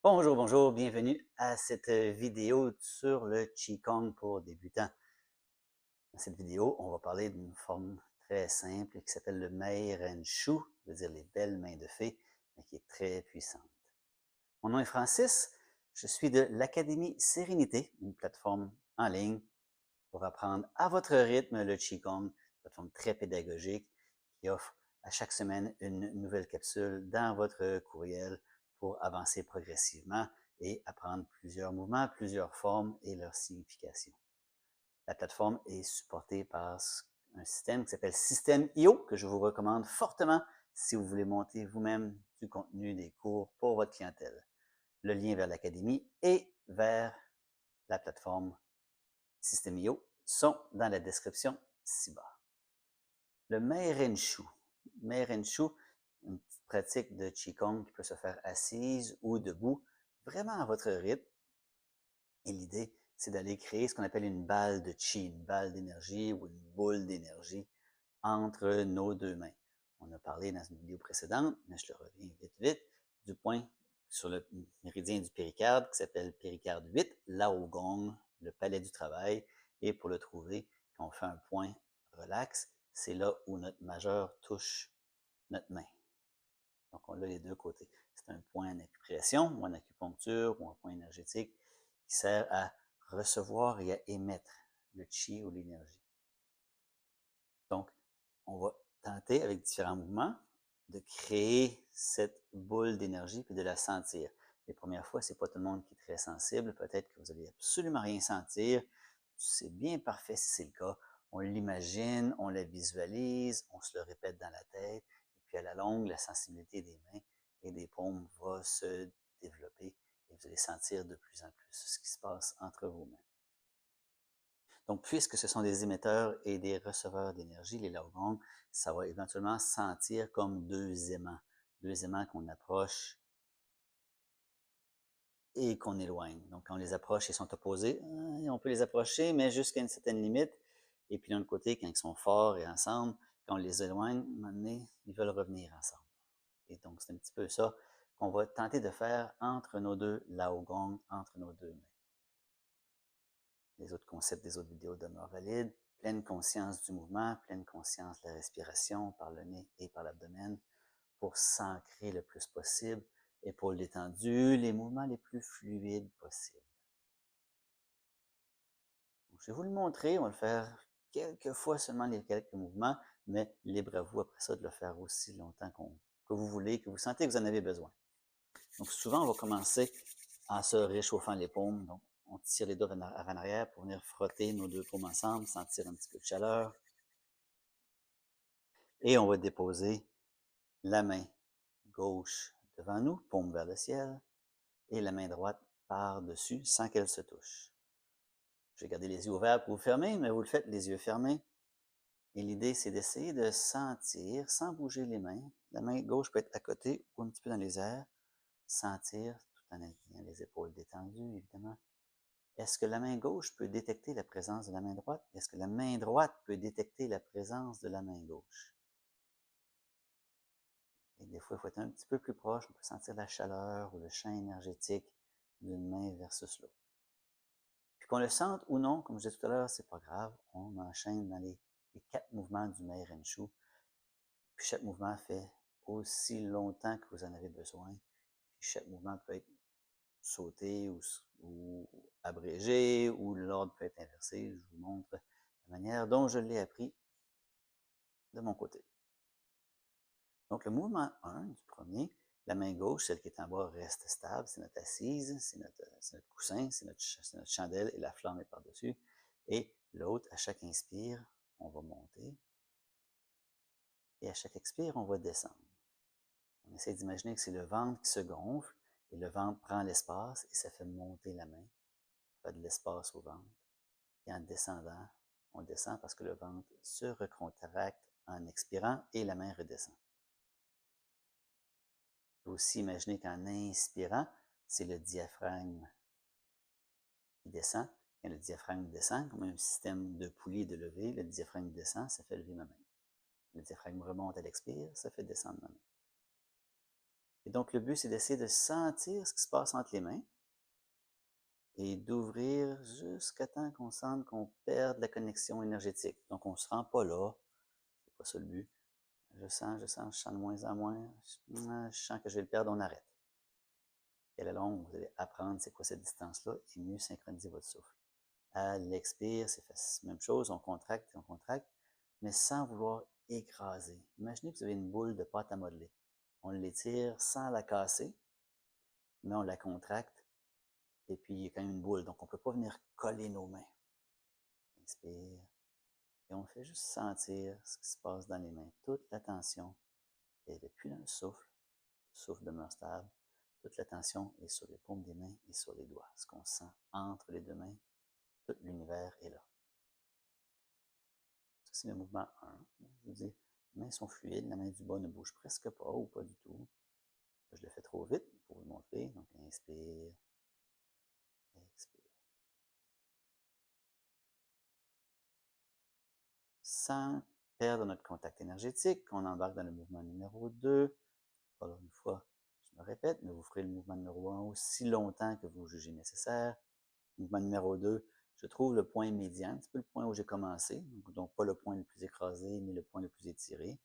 Bonjour, bonjour, bienvenue à cette vidéo sur le Qigong pour débutants. Dans cette vidéo, on va parler d'une forme très simple qui s'appelle le Mei Ren Shu, qui veut dire les belles mains de fée, mais qui est très puissante. Mon nom est Francis, je suis de l'Académie Sérénité, une plateforme en ligne pour apprendre à votre rythme le Qigong, une plateforme très pédagogique qui offre à chaque semaine une nouvelle capsule dans votre courriel pour avancer progressivement et apprendre plusieurs mouvements, plusieurs formes et leur signification. La plateforme est supportée par un système qui s'appelle Système IO, que je vous recommande fortement si vous voulez monter vous-même du contenu des cours pour votre clientèle. Le lien vers l'académie et vers la plateforme Système IO sont dans la description ci-bas. Le Mei Ren Shu. Mei Ren Shu, une petite pratique de Qigong qui peut se faire assise ou debout, vraiment à votre rythme. Et l'idée, c'est d'aller créer ce qu'on appelle une balle de Qi, une balle d'énergie ou une boule d'énergie entre nos deux mains. On a parlé dans une vidéo précédente, mais je le reviens vite, du point sur le méridien du péricarde qui s'appelle péricarde 8, Lao Gong, le palais du travail. Et pour le trouver, quand on fait un point relax, c'est là où notre majeur touche notre main. Donc, on a les deux côtés. C'est un point en acupression ou en acupuncture ou un point énergétique qui sert à recevoir et à émettre le chi ou l'énergie. Donc, on va tenter avec différents mouvements de créer cette boule d'énergie puis de la sentir. Les premières fois, c'est pas tout le monde qui est très sensible. Peut-être que vous allez absolument rien sentir. C'est bien parfait si c'est le cas. On l'imagine, on la visualise, on se le répète dans la tête. Et puis à la longue, la sensibilité des mains et des paumes va se développer et vous allez sentir de plus en plus ce qui se passe entre vos mains. Donc, puisque ce sont des émetteurs et des receveurs d'énergie, les Laogong, ça va éventuellement sentir comme deux aimants qu'on approche et qu'on éloigne. Donc, quand on les approche, ils sont opposés. On peut les approcher, mais jusqu'à une certaine limite. Et puis, d'un autre côté, quand ils sont forts et ensemble, quand on les éloigne, à un moment donné, ils veulent revenir ensemble. Et donc, c'est un petit peu ça qu'on va tenter de faire entre nos deux Laogong, entre nos deux mains. Les autres concepts des autres vidéos demeurent valides. Pleine conscience du mouvement, pleine conscience de la respiration par le nez et par l'abdomen pour s'ancrer le plus possible. Épaules détendues, les mouvements les plus fluides possibles. Donc, je vais vous le montrer, on va le faire quelques fois seulement les quelques mouvements, mais libre à vous après ça de le faire aussi longtemps que vous voulez, que vous sentez que vous en avez besoin. Donc souvent, on va commencer en se réchauffant les paumes. Donc, on tire les doigts avant arrière pour venir frotter nos deux paumes ensemble, sentir un petit peu de chaleur. Et on va déposer la main gauche devant nous, paume vers le ciel, et la main droite par-dessus sans qu'elle se touche. Je vais garder les yeux ouverts pour vous fermer, mais vous le faites les yeux fermés. Et l'idée, c'est d'essayer de sentir, sans bouger les mains. La main gauche peut être à côté ou un petit peu dans les airs. Sentir tout en ayant les épaules détendues, évidemment. Est-ce que la main gauche peut détecter la présence de la main droite? Est-ce que la main droite peut détecter la présence de la main gauche? Et des fois, il faut être un petit peu plus proche. On peut sentir la chaleur ou le champ énergétique d'une main versus l'autre. Puis qu'on le sente ou non, comme je disais tout à l'heure, c'est pas grave. On enchaîne dans les 4 mouvements du Mei Ren Shu. Puis chaque mouvement fait aussi longtemps que vous en avez besoin. Puis chaque mouvement peut être sauté ou abrégé, ou l'ordre peut être inversé. Je vous montre la manière dont je l'ai appris de mon côté. Donc, le mouvement 1 du premier, la main gauche, celle qui est en bas, reste stable. C'est notre assise, c'est notre coussin, c'est notre chandelle et la flamme est par-dessus. Et l'autre, à chaque inspire, on va monter. Et à chaque expire, on va descendre. On essaie d'imaginer que c'est le ventre qui se gonfle et le ventre prend l'espace et ça fait monter la main. On fait de l'espace au ventre. Et en descendant, on descend parce que le ventre se recontracte en expirant et la main redescend. On peut aussi imaginer qu'en inspirant, c'est le diaphragme qui descend. Quand le diaphragme descend, comme un système de poulie de levée, le diaphragme descend, ça fait lever ma main. Le diaphragme remonte à l'expire, ça fait descendre ma main. Et donc, le but, c'est d'essayer de sentir ce qui se passe entre les mains et d'ouvrir jusqu'à temps qu'on sente qu'on perde la connexion énergétique. Donc, on ne se rend pas là. C'est pas ça le but. Je sens de moins en moins. Je sens que je vais le perdre, on arrête. Et à la longue, vous allez apprendre c'est quoi cette distance-là et mieux synchroniser votre souffle. À l'expire, c'est la même chose, on contracte, mais sans vouloir écraser. Imaginez que vous avez une boule de pâte à modeler. On l'étire sans la casser, mais on la contracte, et puis il y a quand même une boule, donc on ne peut pas venir coller nos mains. Inspire, et on fait juste sentir ce qui se passe dans les mains. Toute la tension est depuis dans le souffle demeure stable. Toute la tension est sur les paumes des mains et sur les doigts. Ce qu'on sent entre les deux mains, tout l'univers est là. Ça, c'est le mouvement 1. Je vous dis, les mains sont fluides, la main du bas ne bouge presque pas ou pas du tout. Je le fais trop vite pour vous le montrer. Donc, inspire, expire. Sans perdre notre contact énergétique, on embarque dans le mouvement numéro 2. Encore une fois, je me répète, mais vous ferez le mouvement numéro 1 aussi longtemps que vous jugez nécessaire. Mouvement numéro 2, je trouve le point médian, un petit peu le point où j'ai commencé, donc pas le point le plus écrasé, ni le point le plus étiré.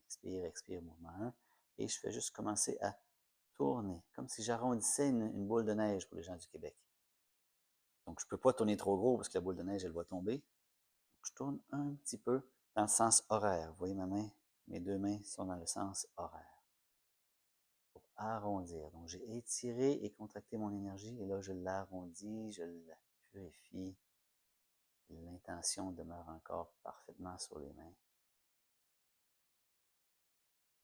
Inspire, expire, mouvement 1. Et je fais juste commencer à tourner, comme si j'arrondissais une boule de neige pour les gens du Québec. Donc, je ne peux pas tourner trop gros parce que la boule de neige, elle va tomber. Donc, je tourne un petit peu dans le sens horaire. Vous voyez ma main? Mes deux mains sont dans le sens horaire. Pour arrondir. Donc, j'ai étiré et contracté mon énergie et là, je l'arrondis, je la purifie. L'intention demeure encore parfaitement sur les mains.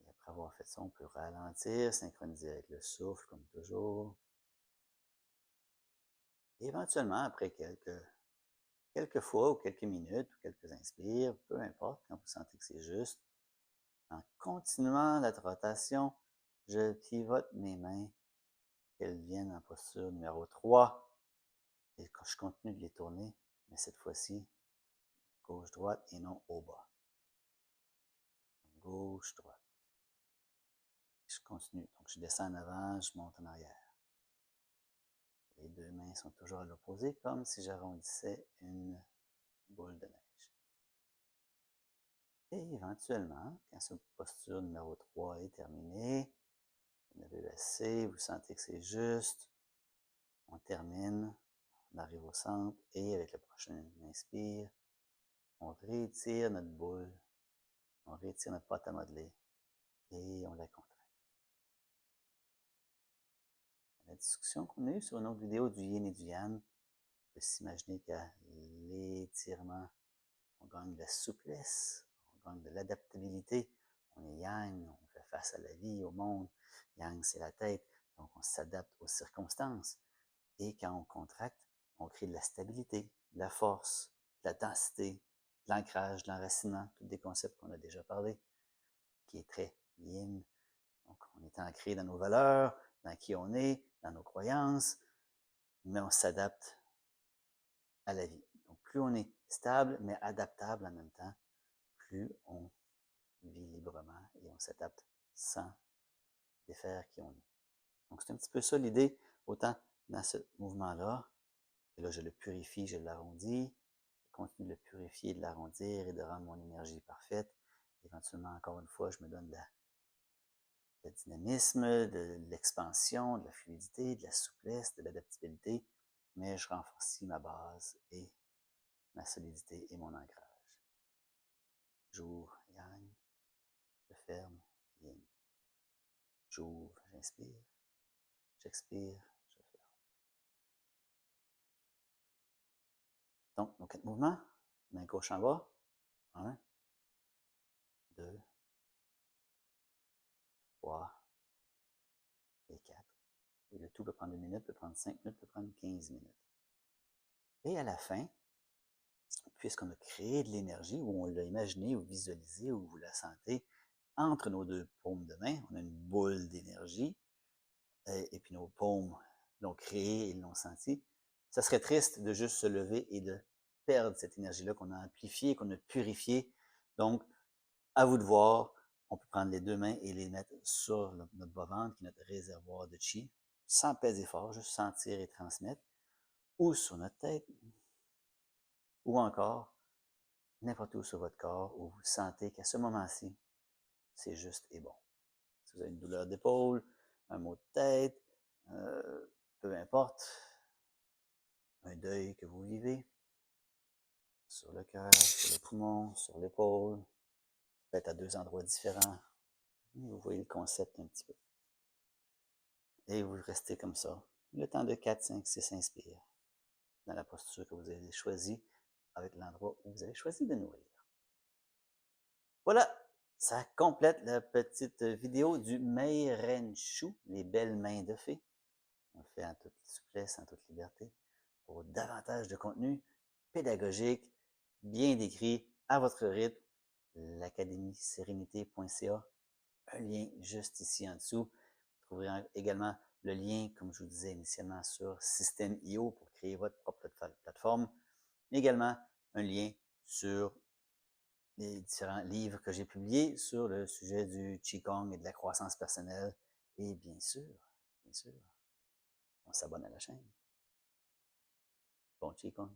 Et après avoir fait ça, on peut ralentir, synchroniser avec le souffle, comme toujours. Et éventuellement, après quelques fois ou quelques minutes ou quelques inspires, peu importe, quand vous sentez que c'est juste, en continuant la rotation, je pivote mes mains, qu'elles viennent en posture numéro 3. Et quand je continue de les tourner, mais cette fois-ci, gauche-droite et non au bas. Gauche-droite. Je continue. Donc, je descends en avant, je monte en arrière. Les deux mains sont toujours à l'opposé, comme si j'arrondissais une boule de neige. Et éventuellement, quand cette posture numéro 3 est terminée, vous en avez assez, vous sentez que c'est juste, on termine, on arrive au centre, et avec le prochain inspire, on rétire notre boule, on rétire notre pâte à modeler, et on la contracte. La discussion qu'on a eue sur une autre vidéo du yin et du yang, on peut s'imaginer qu'à l'étirement, on gagne de la souplesse, on gagne de l'adaptabilité. On est yang, on fait face à la vie, au monde. Yang, c'est la tête, donc on s'adapte aux circonstances. Et quand on contracte, on crée de la stabilité, de la force, de la densité, de l'ancrage, de l'enracinement, tous des concepts qu'on a déjà parlé, qui est très yin. Donc, on est ancré dans nos valeurs, dans qui on est, dans nos croyances, mais on s'adapte à la vie. Donc, plus on est stable, mais adaptable en même temps, plus on vit librement et on s'adapte sans défaire qui on est. Donc, c'est un petit peu ça l'idée, autant dans ce mouvement-là, que là, je le purifie, je l'arrondis, je continue de le purifier, de l'arrondir et de rendre mon énergie parfaite. Éventuellement, encore une fois, je me donne de dynamisme, de l'expansion, de la fluidité, de la souplesse, de l'adaptabilité, mais je renforce ma base et ma solidité et mon ancrage. J'ouvre, yang, je ferme, yin. J'ouvre, j'inspire, j'expire, je ferme. Donc, nos 4 mouvements, main gauche en bas, 1, 2, 3 et 4. Et le tout peut prendre 1 minute, peut prendre 5 minutes, peut prendre 15 minutes. Et à la fin, puisqu'on a créé de l'énergie, ou on l'a imaginé, ou visualisé, ou vous la sentez, entre nos deux paumes de main, on a une boule d'énergie, et puis nos paumes l'ont créé et l'ont senti. Ça serait triste de juste se lever et de perdre cette énergie-là qu'on a amplifiée, qu'on a purifiée. Donc, à vous de voir, On peut prendre les deux mains et les mettre sur notre bas-ventre, qui est notre réservoir de chi, sans peser fort, juste sentir et transmettre, ou sur notre tête, ou encore n'importe où sur votre corps où vous sentez qu'à ce moment-ci, c'est juste et bon. Si vous avez une douleur d'épaule, un mot de tête, peu importe, un deuil que vous vivez, sur le cœur, sur le poumon, sur l'épaule, peut-être à deux endroits différents. Vous voyez le concept un petit peu. Et vous restez comme ça, le temps de 4, 5, 6 inspires, dans la posture que vous avez choisie, avec l'endroit où vous avez choisi de nourrir. Voilà, ça complète la petite vidéo du Mei Ren Shu, les belles mains de fée. On le fait en toute souplesse, en toute liberté, pour davantage de contenu pédagogique, bien décrit, à votre rythme. L'académie-sérénité.ca, un lien juste ici en dessous. Vous trouverez également le lien, comme je vous disais initialement, sur System.io pour créer votre propre plateforme, mais également un lien sur les différents livres que j'ai publiés sur le sujet du Qigong et de la croissance personnelle. Et bien sûr, on s'abonne à la chaîne. Bon Qigong!